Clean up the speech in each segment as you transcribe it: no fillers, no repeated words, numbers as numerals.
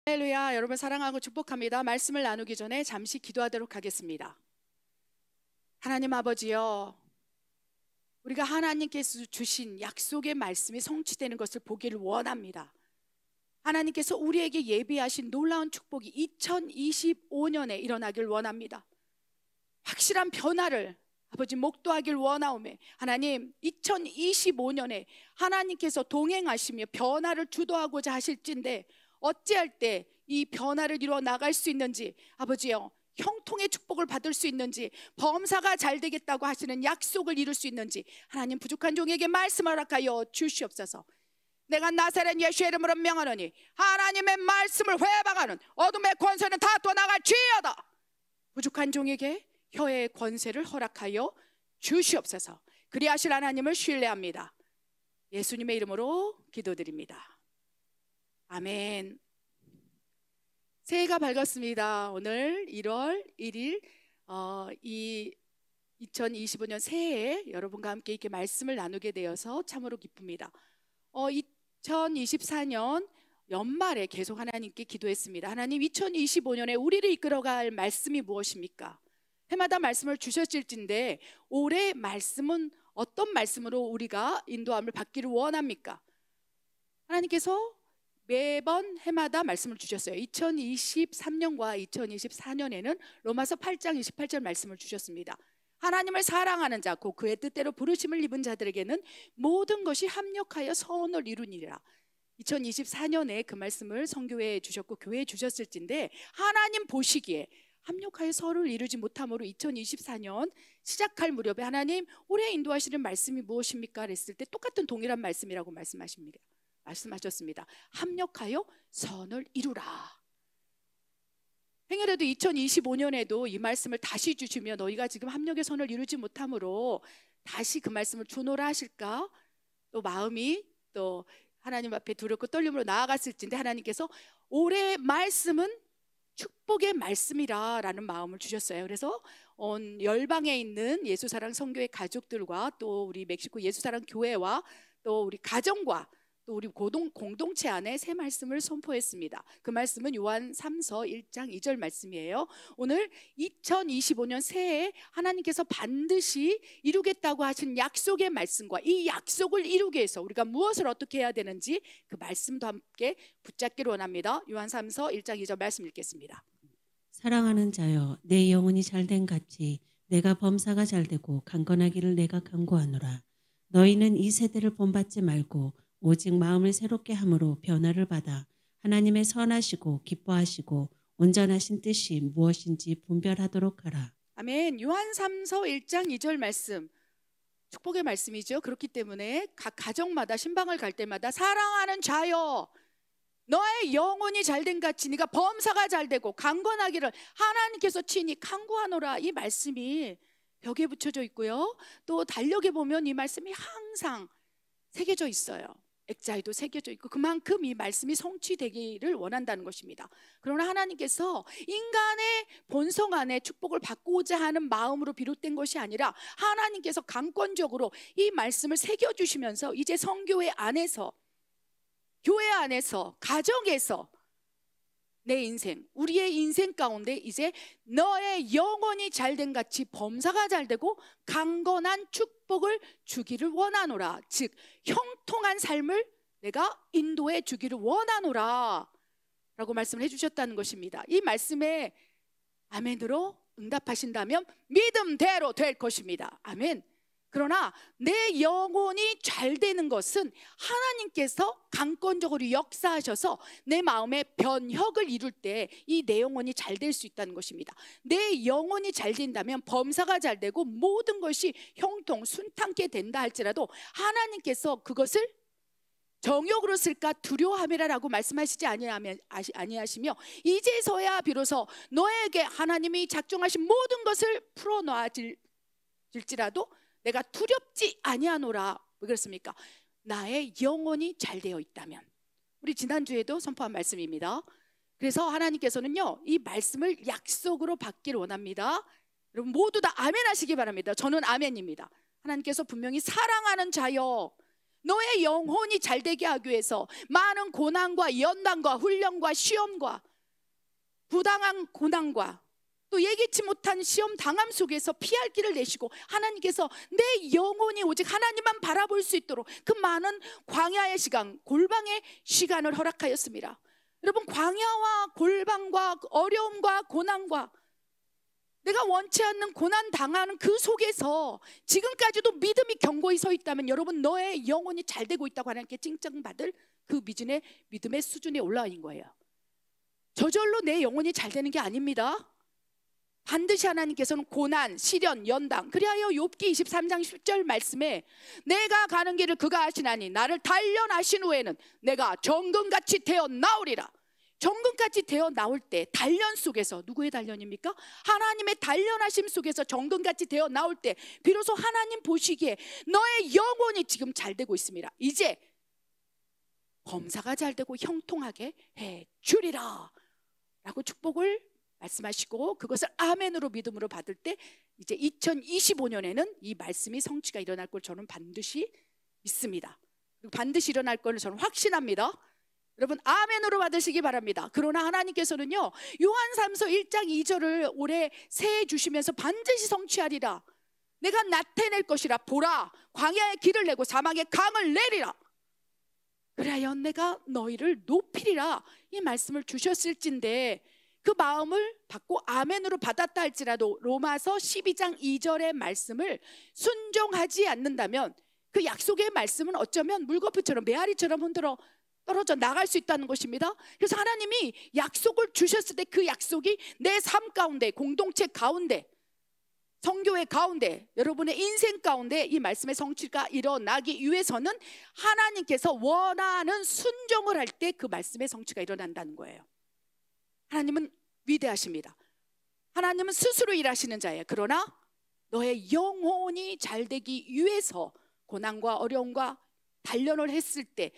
할렐루야. 여러분 사랑하고 축복합니다. 말씀을 나누기 전에 잠시 기도하도록 하겠습니다. 하나님 아버지여, 우리가 하나님께서 주신 약속의 말씀이 성취되는 것을 보기를 원합니다. 하나님께서 우리에게 예비하신 놀라운 축복이 2025년에 일어나길 원합니다. 확실한 변화를 아버지 목도하길 원하오매, 하나님 2025년에 하나님께서 동행하시며 변화를 주도하고자 하실진데 어찌할 때 이 변화를 이루어 나갈 수 있는지, 아버지여 형통의 축복을 받을 수 있는지, 범사가 잘 되겠다고 하시는 약속을 이룰 수 있는지 하나님 부족한 종에게 말씀을 허락하여 주시옵소서. 내가 나사렛 예수의 이름으로 명하노니 하나님의 말씀을 회방하는 어둠의 권세는 다 떠나갈지어다. 부족한 종에게 혀의 권세를 허락하여 주시옵소서. 그리하실 하나님을 신뢰합니다. 예수님의 이름으로 기도드립니다. 아멘. 새해가 밝았습니다. 오늘 1월 1일 이 2025년 새해에 여러분과 함께 이렇게 말씀을 나누게 되어서 참으로 기쁩니다. 2024년 연말에 계속 하나님께 기도했습니다. 하나님, 2025년에 우리를 이끌어갈 말씀이 무엇입니까? 해마다 말씀을 주셨을진데 올해 말씀은 어떤 말씀으로 우리가 인도함을 받기를 원합니까? 하나님께서 매번 해마다 말씀을 주셨어요. 2023년과 2024년에는 로마서 8장 28절 말씀을 주셨습니다. 하나님을 사랑하는 자, 곧 그의 뜻대로 부르심을 입은 자들에게는 모든 것이 합력하여 선을 이루니라. 2024년에 그 말씀을 성교회에 주셨고 교회에 주셨을진데 하나님 보시기에 합력하여 선을 이루지 못함으로 2024년 시작할 무렵에 하나님 올해 인도하시는 말씀이 무엇입니까? 그랬을 때 똑같은 동일한 말씀이라고 말씀하셨습니다. 합력하여 선을 이루라. 행여라도 2025년에도 이 말씀을 다시 주시며 너희가 지금 합력의 선을 이루지 못함으로 다시 그 말씀을 주노라 하실까? 또 마음이 또 하나님 앞에 두렵고 떨림으로 나아갔을진데 하나님께서 올해 말씀은 축복의 말씀이라 라는 마음을 주셨어요. 그래서 온 열방에 있는 예수사랑 성교회 가족들과 또 우리 멕시코 예수사랑 교회와 또 우리 가정과 또 우리 공동체 안에 새 말씀을 선포했습니다. 그 말씀은 요한 3서 1장 2절 말씀이에요. 오늘 2025년 새해에 하나님께서 반드시 이루겠다고 하신 약속의 말씀과 이 약속을 이루기 위해서 우리가 무엇을 어떻게 해야 되는지 그 말씀도 함께 붙잡기를 원합니다. 요한 3서 1장 2절 말씀 읽겠습니다. 사랑하는 자여, 내 영혼이 잘된 같이 내가 범사가 잘되고 강건하기를 내가 간구하노라. 너희는 이 세대를 본받지 말고 오직 마음을 새롭게 함으로 변화를 받아 하나님의 선하시고 기뻐하시고 온전하신 뜻이 무엇인지 분별하도록 하라. 아멘. 요한 3서 1장 2절 말씀, 축복의 말씀이죠. 그렇기 때문에 각 가정마다 신방을 갈 때마다 사랑하는 자여, 너의 영혼이 잘된 같이 네가 범사가 잘되고 강건하기를 하나님께서 친히 간구하노라. 이 말씀이 벽에 붙여져 있고요. 또 달력에 보면 이 말씀이 항상 새겨져 있어요. 액자에도 새겨져 있고 그만큼 이 말씀이 성취되기를 원한다는 것입니다. 그러나 하나님께서 인간의 본성 안에 축복을 받고자 하는 마음으로 비롯된 것이 아니라 하나님께서 강권적으로 이 말씀을 새겨주시면서 이제 성교회 안에서, 교회 안에서, 가정에서 내 인생, 우리의 인생 가운데 이제 너의 영혼이 잘된 같이 범사가 잘되고 강건한 축복을 주기를 원하노라. 즉 형통한 삶을 내가 인도해 주기를 원하노라 라고 말씀을 해주셨다는 것입니다. 이 말씀에 아멘으로 응답하신다면 믿음대로 될 것입니다. 아멘. 그러나 내 영혼이 잘 되는 것은 하나님께서 강권적으로 역사하셔서 내 마음에 변혁을 이룰 때 이 내 영혼이 잘 될 수 있다는 것입니다. 내 영혼이 잘 된다면 범사가 잘 되고 모든 것이 형통 순탄케 된다 할지라도 하나님께서 그것을 정욕으로 쓸까 두려워함이라고 말씀하시지 아니하시며 이제서야 비로소 너에게 하나님이 작정하신 모든 것을 풀어놓아질지라도 내가 두렵지 아니하노라. 왜 그렇습니까? 나의 영혼이 잘 되어 있다면. 우리 지난주에도 선포한 말씀입니다. 그래서 하나님께서는요 이 말씀을 약속으로 받기를 원합니다. 여러분 모두 다 아멘 하시기 바랍니다. 저는 아멘입니다. 하나님께서 분명히 사랑하는 자여, 너의 영혼이 잘되게 하기 위해서 많은 고난과 연단과 훈련과 시험과 부당한 고난과 또 예기치 못한 시험 당함 속에서 피할 길을 내시고 하나님께서 내 영혼이 오직 하나님만 바라볼 수 있도록 그 많은 광야의 시간, 골방의 시간을 허락하였습니다. 여러분, 광야와 골방과 어려움과 고난과 내가 원치 않는 고난 당하는 그 속에서 지금까지도 믿음이 견고히 서 있다면 여러분, 너의 영혼이 잘 되고 있다고 하나님께 칭찬받을 그 믿음의 수준에 올라와 있는 거예요. 저절로 내 영혼이 잘 되는 게 아닙니다. 반드시 하나님께서는 고난, 시련, 연당, 그리하여 욥기 23장 10절 말씀에 내가 가는 길을 그가 아시나니 나를 단련하신 후에는 내가 정금같이 되어 나오리라. 정금같이 되어 나올 때 단련 속에서, 누구의 단련입니까? 하나님의 단련하심 속에서 정금같이 되어 나올 때 비로소 하나님 보시기에 너의 영혼이 지금 잘 되고 있습니다. 이제 범사가 잘 되고 형통하게 해 주리라 라고 축복을 말씀하시고 그것을 아멘으로 믿음으로 받을 때 이제 2025년에는 이 말씀이 성취가 일어날 걸 저는 반드시 믿습니다. 반드시 일어날 걸 저는 확신합니다. 여러분, 아멘으로 받으시기 바랍니다. 그러나 하나님께서는요, 요한삼서 1장 2절을 올해 새해 주시면서 반드시 성취하리라. 내가 나타낼 것이라. 보라, 광야의 길을 내고 사막의 강을 내리라. 그래야 내가 너희를 높이리라. 이 말씀을 주셨을진데 그 마음을 받고 아멘으로 받았다 할지라도 로마서 12장 2절의 말씀을 순종하지 않는다면 그 약속의 말씀은 어쩌면 물거품처럼 메아리처럼 흔들어 떨어져 나갈 수 있다는 것입니다. 그래서 하나님이 약속을 주셨을 때 그 약속이 내 삶 가운데, 공동체 가운데, 성교회 가운데, 여러분의 인생 가운데 이 말씀의 성취가 일어나기 위해서는 하나님께서 원하는 순종을 할 때 그 말씀의 성취가 일어난다는 거예요. 하나님은 위대하십니다. 하나님은 스스로 일하시는 자예요. 그러나 너의 영혼이 잘 되기 위해서 고난과 어려움과 단련을 했을 때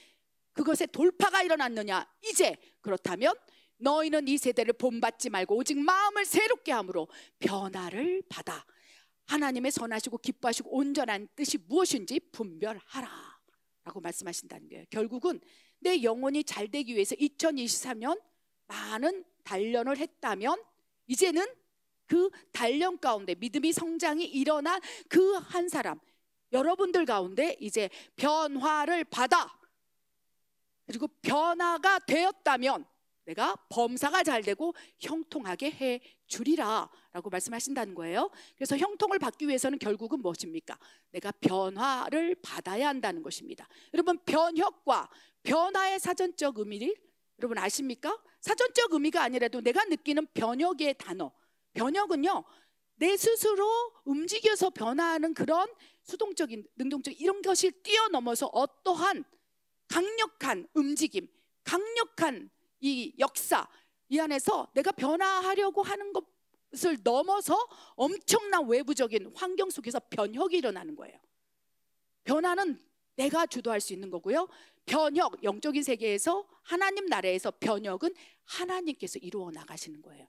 그것에 돌파가 일어났느냐? 이제 그렇다면 너희는 이 세대를 본받지 말고 오직 마음을 새롭게 함으로 변화를 받아 하나님의 선하시고 기뻐하시고 온전한 뜻이 무엇인지 분별하라 라고 말씀하신다는 거예요. 결국은 내 영혼이 잘 되기 위해서 2023년 많은 단련을 했다면 이제는 그 단련 가운데 믿음이 성장이 일어난 그 한 사람, 여러분들 가운데 이제 변화를 받아 그리고 변화가 되었다면 내가 범사가 잘 되고 형통하게 해 주리라 라고 말씀하신다는 거예요. 그래서 형통을 받기 위해서는 결국은 무엇입니까? 내가 변화를 받아야 한다는 것입니다. 여러분, 변혁과 변화의 사전적 의미를 여러분 아십니까? 사전적 의미가 아니라도 내가 느끼는 변혁의 단어, 변혁은요 내 스스로 움직여서 변화하는 그런 수동적인, 능동적인 이런 것을 뛰어넘어서 어떠한 강력한 움직임, 강력한 이 역사, 이 안에서 내가 변화하려고 하는 것을 넘어서 엄청난 외부적인 환경 속에서 변혁이 일어나는 거예요. 변화는 내가 주도할 수 있는 거고요. 변혁, 영적인 세계에서 하나님 나라에서 변혁은 하나님께서 이루어 나가시는 거예요.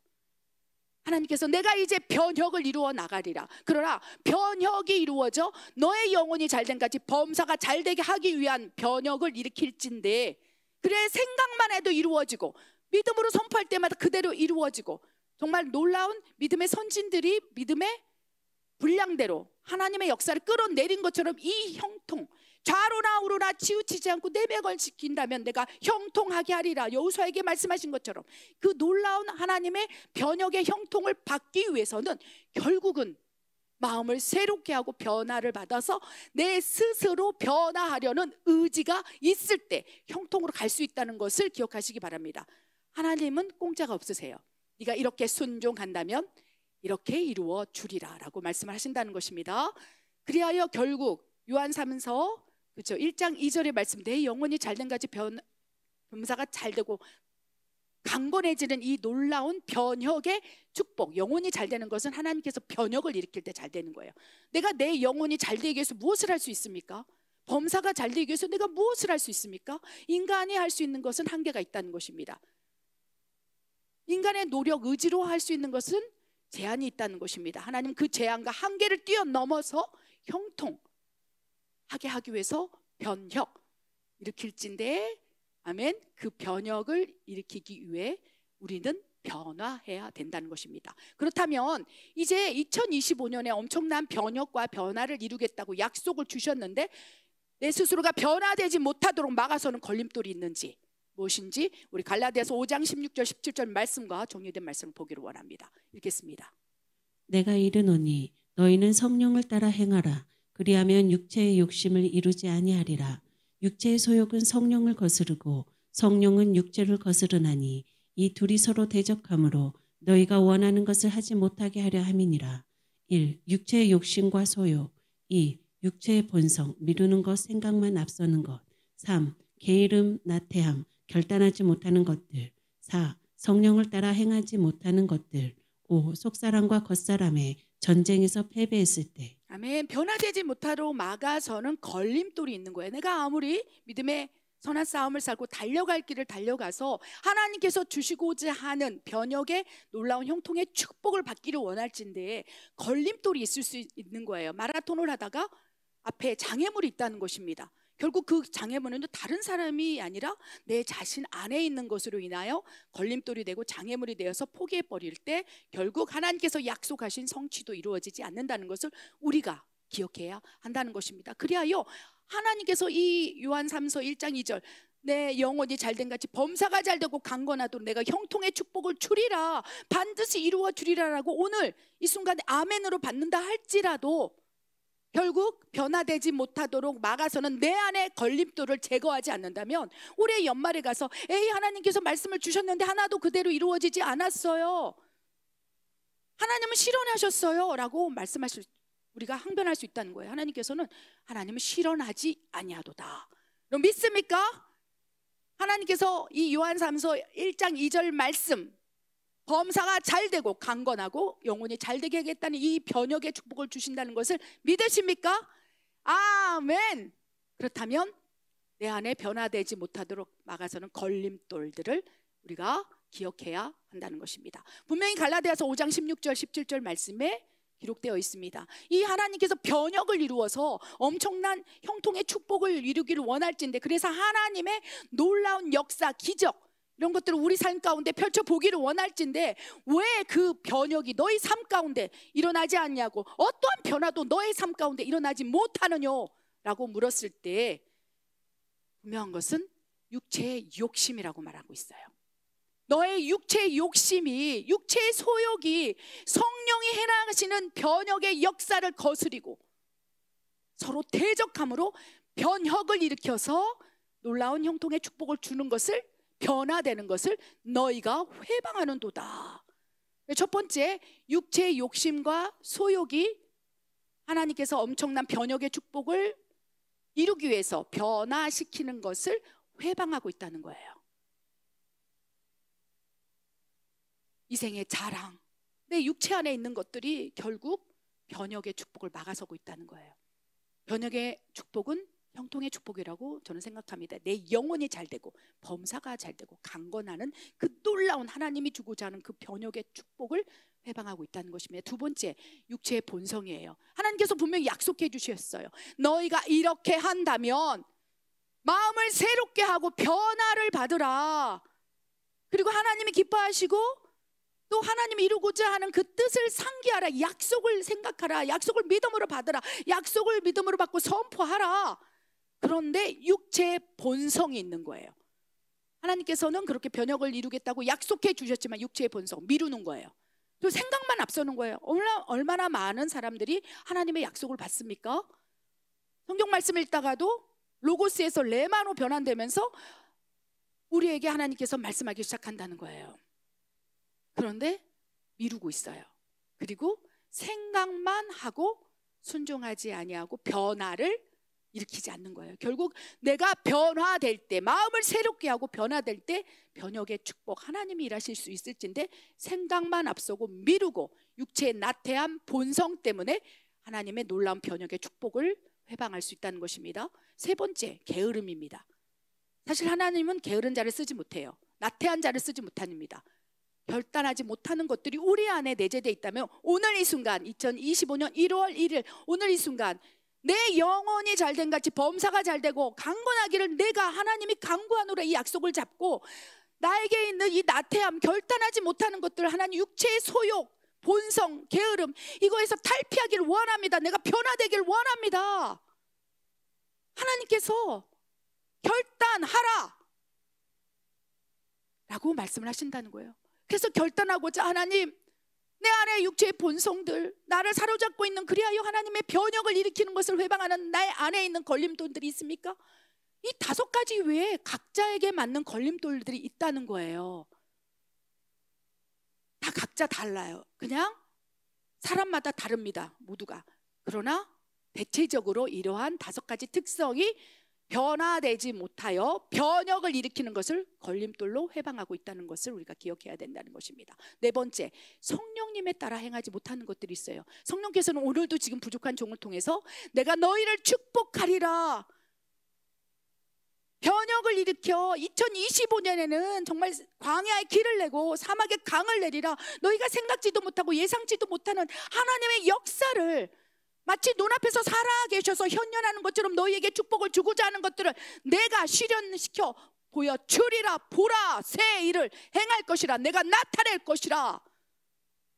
하나님께서 내가 이제 변혁을 이루어 나가리라. 그러나 변혁이 이루어져 너의 영혼이 잘된 같이 범사가 잘되게 하기 위한 변혁을 일으킬진데 그래 생각만 해도 이루어지고 믿음으로 선포할 때마다 그대로 이루어지고 정말 놀라운 믿음의 선진들이 믿음의 분량대로 하나님의 역사를 끌어내린 것처럼 이 형통, 좌로나 우로나 치우치지 않고 내백을 지킨다면 내가 형통하게 하리라 여호수아에게 말씀하신 것처럼 그 놀라운 하나님의 변혁의 형통을 받기 위해서는 결국은 마음을 새롭게 하고 변화를 받아서 내 스스로 변화하려는 의지가 있을 때 형통으로 갈 수 있다는 것을 기억하시기 바랍니다. 하나님은 공짜가 없으세요. 네가 이렇게 순종한다면 이렇게 이루어 주리라 라고 말씀을 하신다는 것입니다. 그리하여 결국 요한삼서 그렇죠, 1장 2절의 말씀, 내 영혼이 잘된 같이 범사가 잘되고 강건해지는 이 놀라운 변혁의 축복. 영혼이 잘 되는 것은 하나님께서 변혁을 일으킬 때 잘 되는 거예요. 내가 내 영혼이 잘 되기 위해서 무엇을 할 수 있습니까? 범사가 잘 되기 위해서 내가 무엇을 할 수 있습니까? 인간이 할 수 있는 것은 한계가 있다는 것입니다. 인간의 노력, 의지로 할 수 있는 것은 제한이 있다는 것입니다. 하나님 그 제한과 한계를 뛰어넘어서 형통하게 하기 위해서 변혁 일으킬진데, 아멘. 그 변혁을 일으키기 위해 우리는 변화해야 된다는 것입니다. 그렇다면 이제 2025년에 엄청난 변혁과 변화를 이루겠다고 약속을 주셨는데, 내 스스로가 변화되지 못하도록 막아서는 걸림돌이 있는지, 무엇인지 우리 갈라디아서 5장 16절 17절 말씀과 정리된 말씀을 보기를 원합니다. 읽겠습니다. 내가 이르노니 너희는 성령을 따라 행하라. 그리하면 육체의 욕심을 이루지 아니하리라. 육체의 소욕은 성령을 거스르고 성령은 육체를 거스르나니 이 둘이 서로 대적하므로 너희가 원하는 것을 하지 못하게 하려 함이니라. 1. 육체의 욕심과 소욕. 2. 육체의 본성, 미루는 것, 생각만 앞서는 것. 3. 게으름, 나태함, 결단하지 못하는 것들. 4. 성령을 따라 행하지 못하는 것들. 5. 속사람과 겉사람의 전쟁에서 패배했을 때. 아멘. 변화되지 못하도록 막아서는 걸림돌이 있는 거예요. 내가 아무리 믿음의 선한 싸움을 살고 달려갈 길을 달려가서 하나님께서 주시고자 하는 변혁의 놀라운 형통의 축복을 받기를 원할진데 걸림돌이 있을 수 있는 거예요. 마라톤을 하다가 앞에 장애물이 있다는 것입니다. 결국 그 장애물은 다른 사람이 아니라 내 자신 안에 있는 것으로 인하여 걸림돌이 되고 장애물이 되어서 포기해버릴 때 결국 하나님께서 약속하신 성취도 이루어지지 않는다는 것을 우리가 기억해야 한다는 것입니다. 그리하여 하나님께서 이 요한 3서 1장 2절 내 영혼이 잘된 같이 범사가 잘되고 강건하도록 내가 형통의 축복을 주리라, 반드시 이루어 주리라라고 오늘 이 순간에 아멘으로 받는다 할지라도 결국 변화되지 못하도록 막아서는 내 안에 걸림돌을 제거하지 않는다면 올해 연말에 가서 에이 하나님께서 말씀을 주셨는데 하나도 그대로 이루어지지 않았어요, 하나님은 실현하셨어요 라고 말씀하실, 우리가 항변할 수 있다는 거예요. 하나님은 실현하지 아니하도다. 그럼 믿습니까? 하나님께서 이 요한 3서 1장 2절 말씀 범사가 잘되고 강건하고 영혼이 잘되게 하겠다는 이 변혁의 축복을 주신다는 것을 믿으십니까? 아멘. 그렇다면 내 안에 변화되지 못하도록 막아서는 걸림돌들을 우리가 기억해야 한다는 것입니다. 분명히 갈라디아서 5장 16절 17절 말씀에 기록되어 있습니다. 이 하나님께서 변혁을 이루어서 엄청난 형통의 축복을 이루기를 원할진데, 그래서 하나님의 놀라운 역사, 기적 이런 것들을 우리 삶 가운데 펼쳐보기를 원할진데 왜 그 변혁이 너희 삶 가운데 일어나지 않냐고, 어떠한 변화도 너의 삶 가운데 일어나지 못하느냐 라고 물었을 때 분명한 것은 육체의 욕심이라고 말하고 있어요. 너의 육체의 욕심이, 육체의 소욕이 성령이 행하시는 변혁의 역사를 거스리고 서로 대적함으로 변혁을 일으켜서 놀라운 형통의 축복을 주는 것을, 변화되는 것을 너희가 회방하는도다. 첫 번째, 육체의 욕심과 소욕이 하나님께서 엄청난 변혁의 축복을 이루기 위해서 변화시키는 것을 회방하고 있다는 거예요. 이생의 자랑, 내 육체 안에 있는 것들이 결국 변혁의 축복을 막아서고 있다는 거예요. 변혁의 축복은 형통의 축복이라고 저는 생각합니다. 내 영혼이 잘되고 범사가 잘되고 강건하는 그 놀라운 하나님이 주고자 하는 그 변혁의 축복을 회방하고 있다는 것입니다. 두 번째, 육체의 본성이에요. 하나님께서 분명히 약속해 주셨어요. 너희가 이렇게 한다면 마음을 새롭게 하고 변화를 받으라. 그리고 하나님이 기뻐하시고 또 하나님이 이루고자 하는 그 뜻을 상기하라. 약속을 생각하라. 약속을 믿음으로 받으라. 약속을 믿음으로 받고 선포하라. 그런데 육체의 본성이 있는 거예요. 하나님께서는 그렇게 변혁을 이루겠다고 약속해 주셨지만 육체의 본성, 미루는 거예요. 또 생각만 앞서는 거예요. 얼마나 많은 사람들이 하나님의 약속을 받습니까? 성경 말씀 읽다가도 로고스에서 레마로 변환되면서 우리에게 하나님께서 말씀하기 시작한다는 거예요. 그런데 미루고 있어요. 그리고 생각만 하고 순종하지 아니하고 변화를 일으키지 않는 거예요. 결국 내가 변화될 때, 마음을 새롭게 하고 변화될 때 변혁의 축복, 하나님이 일하실 수 있을진데 생각만 앞서고 미루고 육체의 나태한 본성 때문에 하나님의 놀라운 변혁의 축복을 회방할 수 있다는 것입니다. 세 번째, 게으름입니다. 사실 하나님은 게으른 자를 쓰지 못해요. 나태한 자를 쓰지 못합니다. 결단하지 못하는 것들이 우리 안에 내재되어 있다면 오늘 이 순간 2025년 1월 1일 오늘 이 순간 내 영혼이 잘된 같이 범사가 잘되고 강건하기를 내가 하나님이 강구하노라, 이 약속을 잡고 나에게 있는 이 나태함, 결단하지 못하는 것들, 하나님 육체의 소욕, 본성, 게으름, 이거에서 탈피하기를 원합니다. 내가 변화되기를 원합니다. 하나님께서 결단하라 라고 말씀을 하신다는 거예요. 그래서 결단하고자 하나님, 내 안에 육체의 본성들, 나를 사로잡고 있는, 그리하여 하나님의 변혁을 일으키는 것을 회방하는 내 안에 있는 걸림돌들이 있습니까? 이 5가지 외에 각자에게 맞는 걸림돌들이 있다는 거예요. 다 각자 달라요. 그냥 사람마다 다릅니다, 모두가. 그러나 대체적으로 이러한 5가지 특성이 변화되지 못하여 변혁을 일으키는 것을 걸림돌로 회방하고 있다는 것을 우리가 기억해야 된다는 것입니다. 4번째, 성령님에 따라 행하지 못하는 것들이 있어요. 성령께서는 오늘도 지금 부족한 종을 통해서 내가 너희를 축복하리라, 변혁을 일으켜 2025년에는 정말 광야의 길을 내고 사막에 강을 내리라, 너희가 생각지도 못하고 예상지도 못하는 하나님의 역사를, 마치 눈앞에서 살아계셔서 현현하는 것처럼 너희에게 축복을 주고자 하는 것들을 내가 실현시켜 보여주리라. 보라, 새 일을 행할 것이라, 내가 나타낼 것이라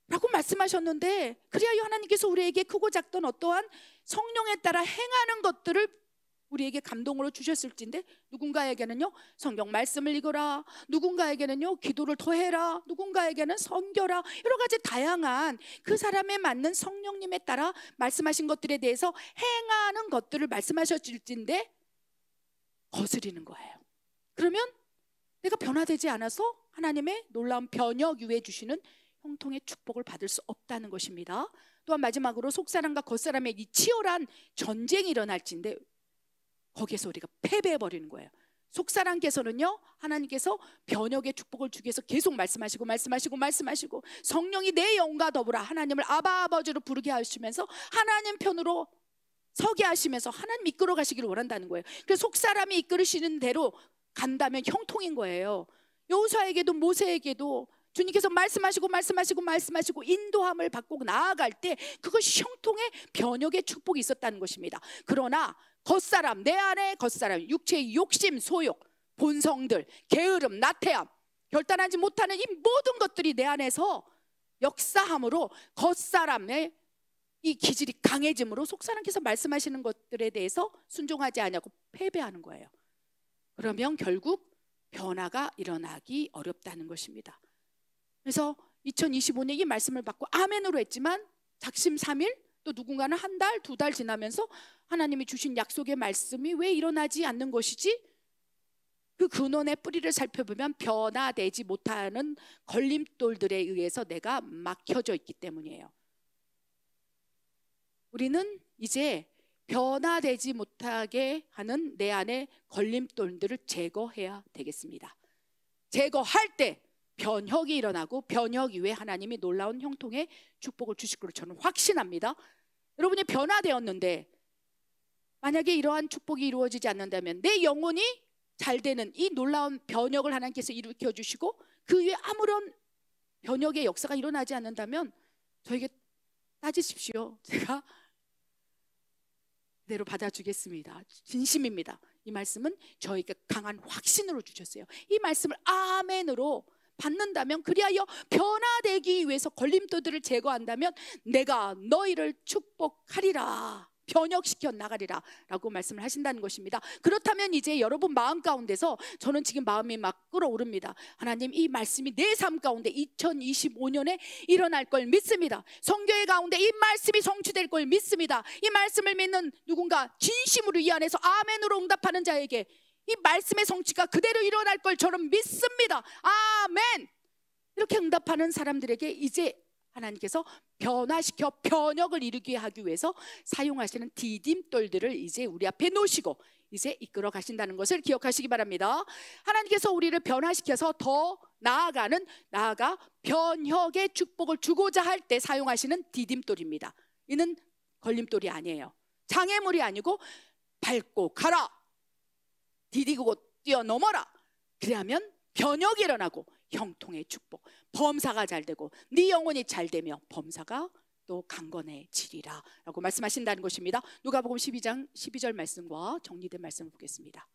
라고 말씀하셨는데, 그리하여 하나님께서 우리에게 크고 작던 어떠한 성령에 따라 행하는 것들을 우리에게 감동으로 주셨을진데, 누군가에게는요 성경 말씀을 읽어라, 누군가에게는요 기도를 더 해라, 누군가에게는 섬겨라, 여러 가지 다양한 그 사람에 맞는 성령님에 따라 말씀하신 것들에 대해서 행하는 것들을 말씀하셨을진데 거스리는 거예요. 그러면 내가 변화되지 않아서 하나님의 놀라운 변혁 이후에 주시는 형통의 축복을 받을 수 없다는 것입니다. 또한 마지막으로 속사람과 겉사람의 이 치열한 전쟁이 일어날진데 거기에서 우리가 패배해버리는 거예요. 속사람께서는요, 하나님께서 변혁의 축복을 주기 위해서 계속 말씀하시고 성령이 내 영과 더불어 하나님을 아바 아버지로 부르게 하시면서 하나님 편으로 서게 하시면서 하나님 이끌어 가시기를 원한다는 거예요. 그래서 속사람이 이끌으시는 대로 간다면 형통인 거예요. 여호수아에게도 모세에게도 주님께서 말씀하시고 인도함을 받고 나아갈 때 그것이 형통의 변혁의 축복이 있었다는 것입니다. 그러나 겉사람, 내 안에 겉사람, 육체의 욕심, 소욕, 본성들, 게으름, 나태함, 결단하지 못하는 이 모든 것들이 내 안에서 역사함으로 겉사람의 이 기질이 강해짐으로 속사람께서 말씀하시는 것들에 대해서 순종하지 않냐고 패배하는 거예요. 그러면 결국 변화가 일어나기 어렵다는 것입니다. 그래서 2025년 이 말씀을 받고 아멘으로 했지만 작심삼일, 또 누군가는 한 달, 2달 지나면서 하나님이 주신 약속의 말씀이 왜 일어나지 않는 것이지? 그 근원의 뿌리를 살펴보면 변화되지 못하는 걸림돌들에 의해서 내가 막혀져 있기 때문이에요. 우리는 이제 변화되지 못하게 하는 내 안의 걸림돌들을 제거해야 되겠습니다. 제거할 때 변혁이 일어나고 변혁 이후에 하나님이 놀라운 형통의 축복을 주실 것으로 저는 확신합니다. 여러분이 변화되었는데 만약에 이러한 축복이 이루어지지 않는다면 내 영혼이 잘 되는 이 놀라운 변혁을 하나님께서 일으켜 주시고 그 위에 아무런 변혁의 역사가 일어나지 않는다면 저에게 따지십시오. 제가 그대로 받아주겠습니다. 진심입니다. 이 말씀은 저에게 강한 확신으로 주셨어요. 이 말씀을 아멘으로 받는다면, 그리하여 변화되기 위해서 걸림돌들을 제거한다면 내가 너희를 축복하리라, 변혁시켜 나가리라 라고 말씀을 하신다는 것입니다. 그렇다면 이제 여러분 마음 가운데서 저는 지금 마음이 막 끓어오릅니다. 하나님, 이 말씀이 내 삶 가운데 2025년에 일어날 걸 믿습니다. 성교회 가운데 이 말씀이 성취될 걸 믿습니다. 이 말씀을 믿는 누군가 진심으로 이 안에서 아멘으로 응답하는 자에게 이 말씀의 성취가 그대로 일어날 걸 저는 믿습니다. 아멘. 이렇게 응답하는 사람들에게 이제 하나님께서 변화시켜 변혁을 이루게 하기 위해서 사용하시는 디딤돌들을 이제 우리 앞에 놓으시고 이제 이끌어 가신다는 것을 기억하시기 바랍니다. 하나님께서 우리를 변화시켜서 더 나아가 변혁의 축복을 주고자 할 때 사용하시는 디딤돌입니다. 이는 걸림돌이 아니에요. 장애물이 아니고 밟고 가라, 디디고 뛰어넘어라. 그래야면 변혁이 일어나고 형통의 축복, 범사가 잘 되고 네 영혼이 잘 되며 범사가 또 강건해지리라 라고 말씀하신다는 것입니다. 누가복음 12장 12절 말씀과 정리된 말씀을 보겠습니다.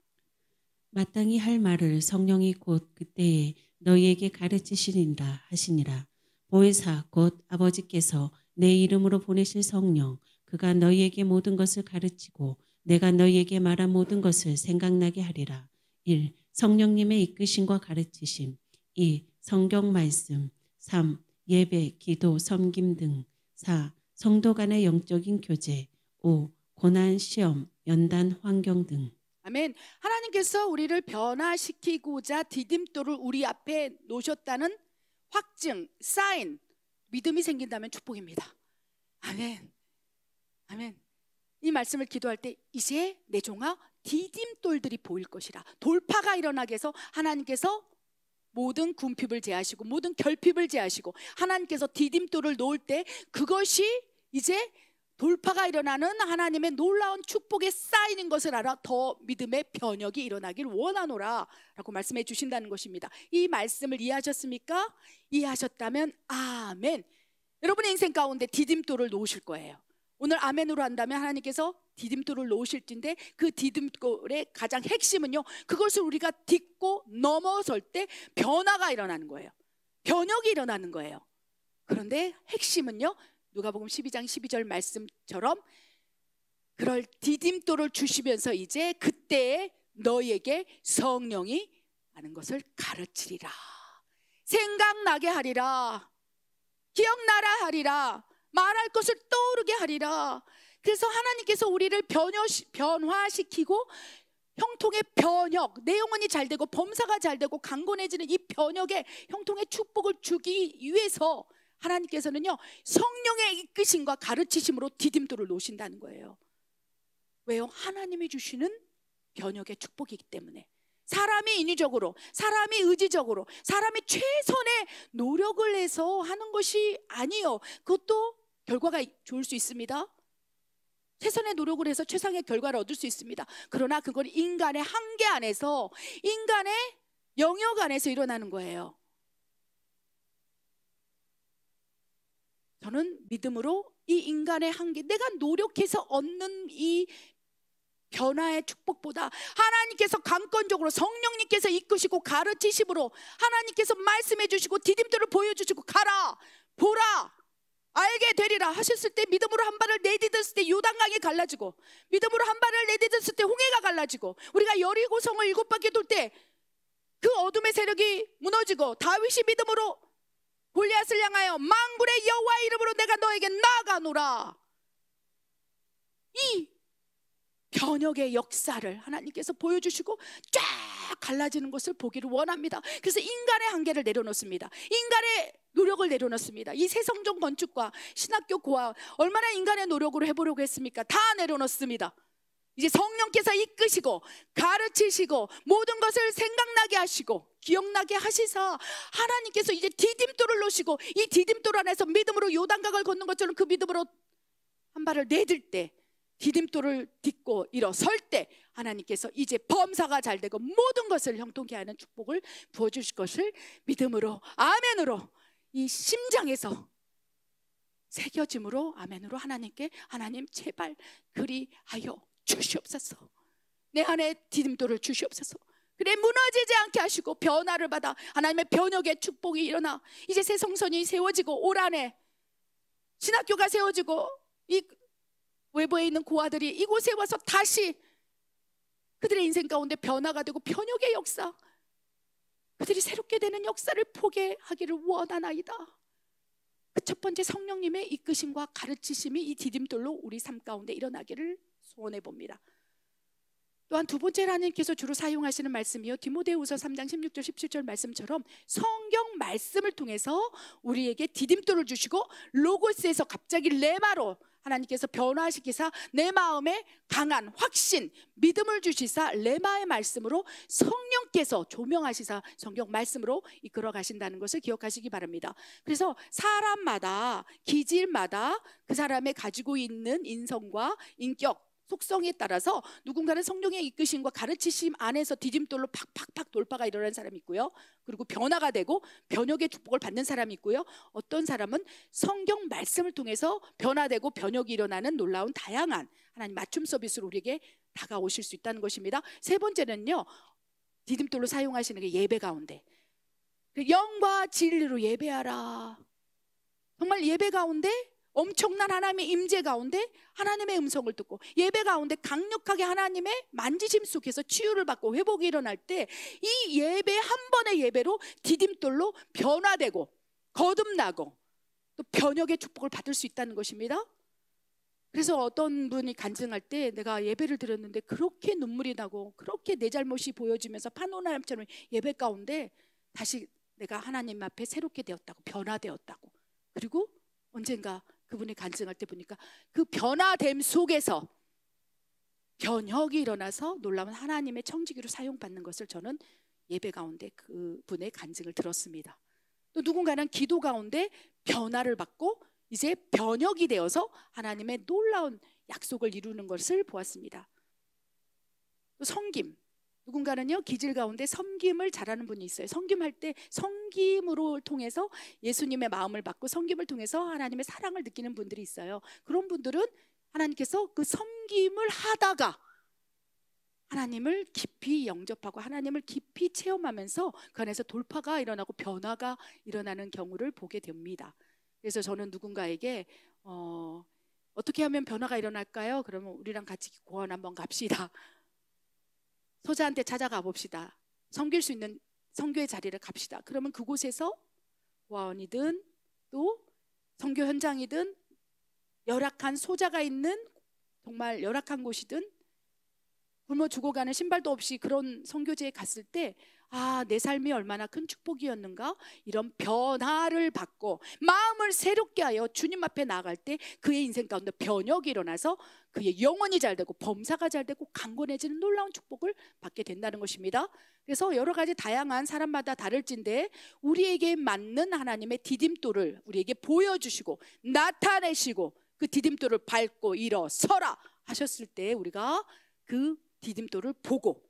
마땅히 할 말을 성령이 곧 그때에 너희에게 가르치시리라 하시니라. 보혜사 곧 아버지께서 내 이름으로 보내실 성령 그가 너희에게 모든 것을 가르치고 내가 너희에게 말한 모든 것을 생각나게 하리라. 1. 성령님의 이끄심과 가르치심. 2. 성경 말씀. 3. 예배, 기도, 섬김 등. 4. 성도 간의 영적인 교제. 5. 고난, 시험, 연단, 환경 등. 아멘. 하나님께서 우리를 변화시키고자 디딤돌을 우리 앞에 놓으셨다는 확증, 사인, 믿음이 생긴다면 축복입니다. 아멘. 아멘. 이 말씀을 기도할 때 이제 내 종아 디딤돌들이 보일 것이라. 돌파가 일어나게 해서 하나님께서 모든 궁핍을 제하시고 모든 결핍을 제하시고 하나님께서 디딤돌을 놓을 때 그것이 이제 돌파가 일어나는 하나님의 놀라운 축복에 쌓이는 것을 알아 더 믿음의 변혁이 일어나길 원하노라 라고 말씀해 주신다는 것입니다. 이 말씀을 이해하셨습니까? 이해하셨다면 아멘. 여러분의 인생 가운데 디딤돌을 놓으실 거예요. 오늘 아멘으로 한다면 하나님께서 디딤돌을 놓으실진데 그 디딤돌의 가장 핵심은요, 그것을 우리가 딛고 넘어설 때 변화가 일어나는 거예요. 변혁이 일어나는 거예요. 그런데 핵심은요, 누가복음 12장 12절 말씀처럼 그럴 디딤돌을 주시면서 이제 그때에 너희에게 성령이 많은 것을 가르치리라, 생각나게 하리라, 기억나라 하리라, 말할 것을 떠오르게 하리라. 그래서 하나님께서 우리를 변화시키고 형통의 변혁, 내 영혼이 잘 되고 범사가 잘 되고 강건해지는 이 변혁의 형통의 축복을 주기 위해서 하나님께서는요, 성령의 이끄심과 가르치심으로 디딤돌을 놓으신다는 거예요. 왜요? 하나님이 주시는 변혁의 축복이기 때문에. 사람이 인위적으로, 사람이 의지적으로, 사람이 최선의 노력을 해서 하는 것이 아니요, 그것도 결과가 좋을 수 있습니다. 최선의 노력을 해서 최상의 결과를 얻을 수 있습니다. 그러나 그건 인간의 한계 안에서, 인간의 영역 안에서 일어나는 거예요. 저는 믿음으로 이 인간의 한계, 내가 노력해서 얻는 이 변화의 축복보다 하나님께서 강권적으로 성령님께서 이끄시고 가르치심으로 하나님께서 말씀해 주시고 디딤돌을 보여주시고 가라, 보라, 알게 되리라 하셨을 때, 믿음으로 한 발을 내딛었을 때 요단강이 갈라지고, 믿음으로 한 발을 내딛었을 때 홍해가 갈라지고, 우리가 여리고성을 7바퀴 돌 때 그 어둠의 세력이 무너지고, 다윗이 믿음으로 골리앗을 향하여 만군의 여호와의 이름으로 내가 너에게 나아가노라. 이 변혁의 역사를 하나님께서 보여주시고 쫙 갈라지는 것을 보기를 원합니다. 그래서 인간의 한계를 내려놓습니다. 인간의 노력을 내려놓습니다. 이 새성전 건축과 신학교 고아 얼마나 인간의 노력으로 해보려고 했습니까? 다 내려놓습니다. 이제 성령께서 이끄시고 가르치시고 모든 것을 생각나게 하시고 기억나게 하시사 하나님께서 이제 디딤돌을 놓으시고, 이 디딤돌 안에서 믿음으로 요단강을 걷는 것처럼 그 믿음으로 한 발을 내딜 때, 디딤돌을 딛고 일어설 때 하나님께서 이제 범사가 잘 되고 모든 것을 형통케 하는 축복을 부어주실 것을 믿음으로, 아멘으로, 이 심장에서 새겨짐으로 아멘으로 하나님께, 하나님 제발 그리하여 주시옵소서. 내 안에 디딤돌을 주시옵소서. 그래, 무너지지 않게 하시고 변화를 받아 하나님의 변혁의 축복이 일어나 이제 새 성전이 세워지고, 올 안에 신학교가 세워지고, 이 외부에 있는 고아들이 이곳에 와서 다시 그들의 인생 가운데 변화가 되고 변혁의 역사, 그들이 새롭게 되는 역사를 보게 하기를 원하나이다. 그 첫 번째 성령님의 이끄심과 가르치심이 이 디딤돌로 우리 삶 가운데 일어나기를 소원해 봅니다. 또한 두 번째 하나님께서 주로 사용하시는 말씀이요, 디모데후서 3장 16절 17절 말씀처럼 성경 말씀을 통해서 우리에게 디딤돌을 주시고, 로고스에서 갑자기 레마로 하나님께서 변화시키사 내 마음에 강한 확신, 믿음을 주시사 레마의 말씀으로 성령께서 조명하시사 성경 말씀으로 이끌어 가신다는 것을 기억하시기 바랍니다. 그래서 사람마다, 기질마다 그 사람의 가지고 있는 인성과 인격, 속성에 따라서 누군가는 성령의 이끄심과 가르치심 안에서 디딤돌로 팍팍팍 돌파가 일어나는 사람이 있고요. 그리고 변화가 되고 변혁의 축복을 받는 사람이 있고요. 어떤 사람은 성경 말씀을 통해서 변화되고 변혁이 일어나는 놀라운 다양한 하나님 맞춤 서비스로 우리에게 다가오실 수 있다는 것입니다. 세 번째는요, 디딤돌로 사용하시는 게 예배 가운데 영과 진리로 예배하라. 정말 예배 가운데 엄청난 하나님의 임재 가운데 하나님의 음성을 듣고 예배 가운데 강력하게 하나님의 만지심 속에서 치유를 받고 회복이 일어날 때 이 예배 한 번의 예배로 디딤돌로 변화되고 거듭나고 또 변혁의 축복을 받을 수 있다는 것입니다. 그래서 어떤 분이 간증할 때 내가 예배를 드렸는데 그렇게 눈물이 나고 그렇게 내 잘못이 보여지면서 파노라마처럼 예배 가운데 다시 내가 하나님 앞에 새롭게 되었다고, 변화되었다고. 그리고 언젠가 그분이 간증할 때 보니까 그 변화됨 속에서 변혁이 일어나서 놀라운 하나님의 청지기로 사용받는 것을 저는 예배 가운데 그분의 간증을 들었습니다. 또 누군가는 기도 가운데 변화를 받고 이제 변혁이 되어서 하나님의 놀라운 약속을 이루는 것을 보았습니다. 또 섬김, 누군가는요 기질 가운데 섬김을 잘하는 분이 있어요. 섬김할 때 섬김으로 통해서 예수님의 마음을 받고 섬김을 통해서 하나님의 사랑을 느끼는 분들이 있어요. 그런 분들은 하나님께서 그 섬김을 하다가 하나님을 깊이 영접하고 하나님을 깊이 체험하면서 그 안에서 돌파가 일어나고 변화가 일어나는 경우를 보게 됩니다. 그래서 저는 누군가에게 어떻게 하면 변화가 일어날까요? 그러면 우리랑 같이 고원 한번 갑시다. 소자한테 찾아가 봅시다. 섬길 수 있는 선교의 자리를 갑시다. 그러면 그곳에서 고아원이든 또 선교 현장이든 열악한 소자가 있는 정말 열악한 곳이든 굶어 죽어가는 신발도 없이 그런 선교지에 갔을 때 내 삶이 얼마나 큰 축복이었는가, 이런 변화를 받고 마음을 새롭게 하여 주님 앞에 나아갈 때 그의 인생 가운데 변혁이 일어나서 그의 영혼이 잘 되고 범사가 잘 되고 강건해지는 놀라운 축복을 받게 된다는 것입니다. 그래서 여러 가지 다양한 사람마다 다를진데 우리에게 맞는 하나님의 디딤돌을 우리에게 보여주시고 나타내시고 그 디딤돌을 밟고 일어서라 하셨을 때 우리가 그 디딤돌을 보고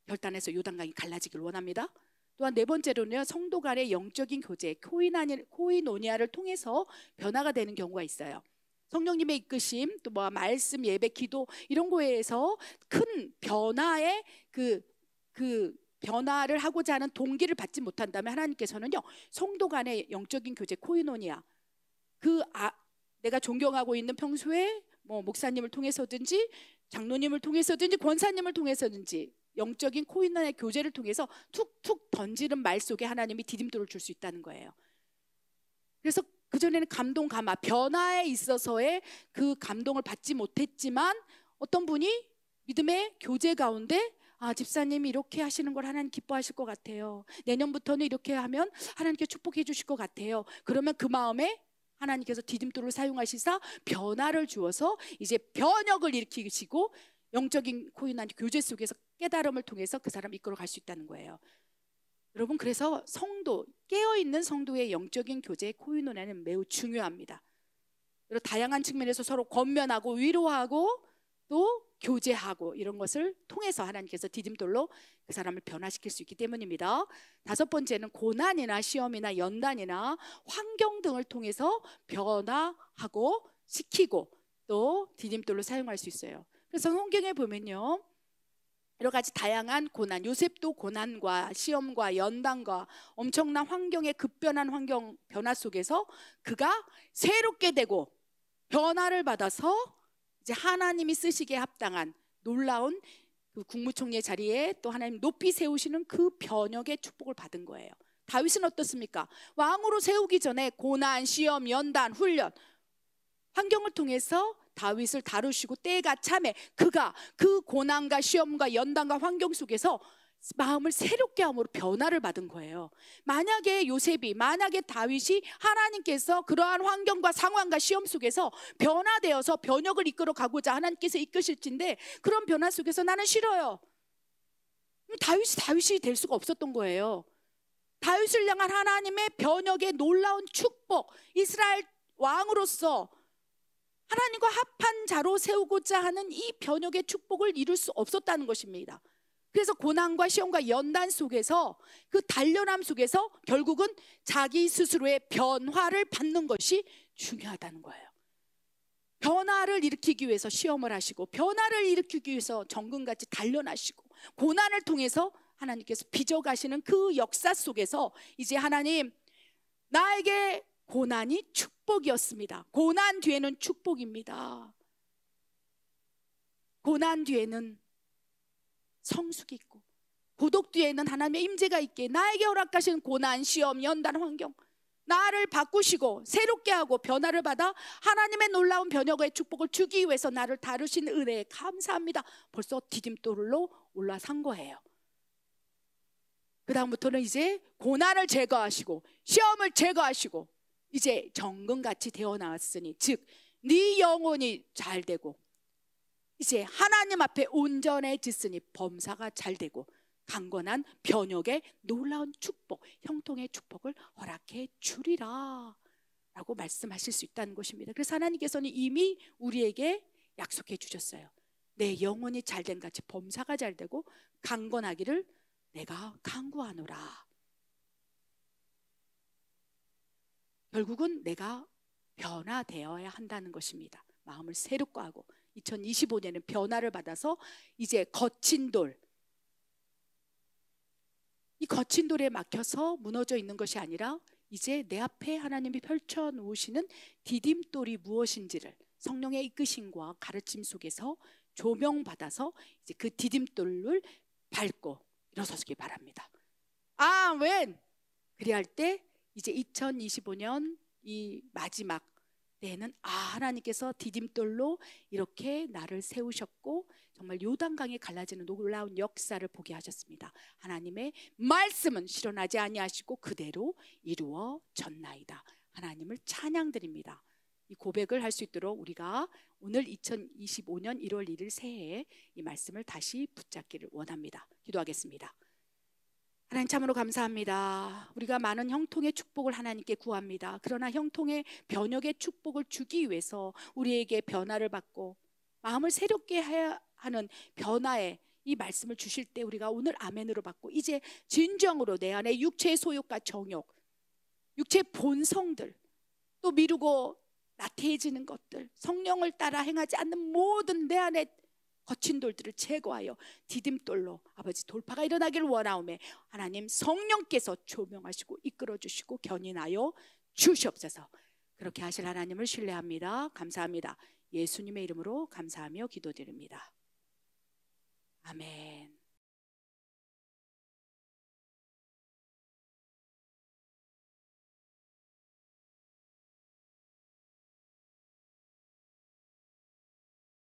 결단해서 요단강이 갈라지길 원합니다. 또한 네 번째로는요, 성도 간의 영적인 교제, 코이노니아를 통해서 변화가 되는 경우가 있어요. 성령님의 이끄심, 또 말씀, 예배, 기도 이런 거에서 큰 변화의 그 변화를 하고자 하는 동기를 받지 못한다면 하나님께서는요, 성도 간의 영적인 교제, 코이노니아, 내가 존경하고 있는 평소에 목사님을 통해서든지 장로님을 통해서든지 권사님을 통해서든지 영적인 코이노니아의 교제를 통해서 툭툭 던지는 말 속에 하나님이 디딤돌을 줄 수 있다는 거예요. 그래서 그전에는 감동, 감화, 변화에 있어서의 그 감동을 받지 못했지만 어떤 분이 믿음의 교제 가운데 집사님이 이렇게 하시는 걸 하나님 기뻐하실 것 같아요. 내년부터는 이렇게 하면 하나님께 축복해 주실 것 같아요. 그러면 그 마음에 하나님께서 디딤돌을 사용하시사 변화를 주어서 이제 변혁을 일으키시고 영적인 코이노니아 교제 속에서 깨달음을 통해서 그 사람을 이끌어 갈 수 있다는 거예요. 여러분, 그래서 성도, 깨어있는 성도의 영적인 교제, 코이노니아는 매우 중요합니다. 그리고 다양한 측면에서 서로 권면하고 위로하고 또 교제하고 이런 것을 통해서 하나님께서 디딤돌로 그 사람을 변화시킬 수 있기 때문입니다. 다섯 번째는 고난이나 시험이나 연단이나 환경 등을 통해서 변화하고 시키고 또 디딤돌로 사용할 수 있어요. 그래서 성경에 보면요, 여러 가지 다양한 고난, 요셉도 고난과 시험과 연단과 엄청난 환경의 급변한 환경 변화 속에서 그가 새롭게 되고 변화를 받아서 이제 하나님이 쓰시기에 합당한 놀라운 그 국무총리의 자리에 또 하나님 높이 세우시는 그 변혁의 축복을 받은 거예요. 다윗은 어떻습니까? 왕으로 세우기 전에 고난, 시험, 연단, 훈련, 환경을 통해서 다윗을 다루시고 때가 참에 그가 그 고난과 시험과 연단과 환경 속에서 마음을 새롭게 함으로 변화를 받은 거예요. 만약에 요셉이, 만약에 다윗이 하나님께서 그러한 환경과 상황과 시험 속에서 변화되어서 변혁을 이끌어 가고자 하나님께서 이끄실진데 그런 변화 속에서 나는 싫어요. 다윗이 될 수가 없었던 거예요. 다윗을 향한 하나님의 변혁의 놀라운 축복, 이스라엘 왕으로서 하나님과 합한 자로 세우고자 하는 이 변혁의 축복을 이룰 수 없었다는 것입니다. 그래서 고난과 시험과 연단 속에서 그 단련함 속에서 결국은 자기 스스로의 변화를 받는 것이 중요하다는 거예요. 변화를 일으키기 위해서 시험을 하시고 변화를 일으키기 위해서 정금같이 단련하시고 고난을 통해서 하나님께서 빚어가시는 그 역사 속에서 이제 하나님, 나에게 고난이 축복이었습니다. 고난 뒤에는 축복입니다. 고난 뒤에는 성숙이 있고 고독 뒤에는 하나님의 임재가 있기에 나에게 허락하신 고난, 시험, 연단, 환경, 나를 바꾸시고 새롭게 하고 변화를 받아 하나님의 놀라운 변혁의 축복을 주기 위해서 나를 다루신 은혜에 감사합니다. 벌써 디딤돌로 올라선 거예요. 그 다음부터는 이제 고난을 제거하시고 시험을 제거하시고 이제 정금같이 되어 나왔으니, 즉 네 영혼이 잘되고 이제 하나님 앞에 온전해졌으니 범사가 잘되고 강건한 변혁의 놀라운 축복, 형통의 축복을 허락해 주리라 라고 말씀하실 수 있다는 것입니다. 그래서 하나님께서는 이미 우리에게 약속해 주셨어요. 내 영혼이 잘된 같이 범사가 잘되고 강건하기를 내가 간구하노라. 결국은 내가 변화되어야 한다는 것입니다. 마음을 새롭게 하고 2025년에는 변화를 받아서 이제 거친 돌, 이 거친 돌에 막혀서 무너져 있는 것이 아니라 이제 내 앞에 하나님이 펼쳐 놓으시는 디딤돌이 무엇인지를 성령의 이끄심과 가르침 속에서 조명받아서 이제 그 디딤돌을 밟고 일어서시기 바랍니다. 아멘. 그리할 때 이제 2025년 이 마지막 때에는 하나님께서 디딤돌로 이렇게 나를 세우셨고 정말 요단강에 갈라지는 놀라운 역사를 보게 하셨습니다. 하나님의 말씀은 실현하지 아니하시고 그대로 이루어졌나이다. 하나님을 찬양드립니다. 이 고백을 할 수 있도록 우리가 오늘 2025년 1월 1일 새해에 이 말씀을 다시 붙잡기를 원합니다. 기도하겠습니다. 하나님 참으로 감사합니다. 우리가 많은 형통의 축복을 하나님께 구합니다. 그러나 형통의 변혁의 축복을 주기 위해서 우리에게 변화를 받고 마음을 새롭게 해야 하는 변화의 이 말씀을 주실 때 우리가 오늘 아멘으로 받고 이제 진정으로 내 안에 육체의 소욕과 정욕, 육체의 본성들, 또 미루고 나태해지는 것들, 성령을 따라 행하지 않는 모든 내 안에 거친 돌들을 제거하여 디딤돌로 아버지 돌파가 일어나기를 원하오매 하나님 성령께서 조명하시고 이끌어주시고 견인하여 주시옵소서. 그렇게 하실 하나님을 신뢰합니다. 감사합니다. 예수님의 이름으로 감사하며 기도드립니다. 아멘.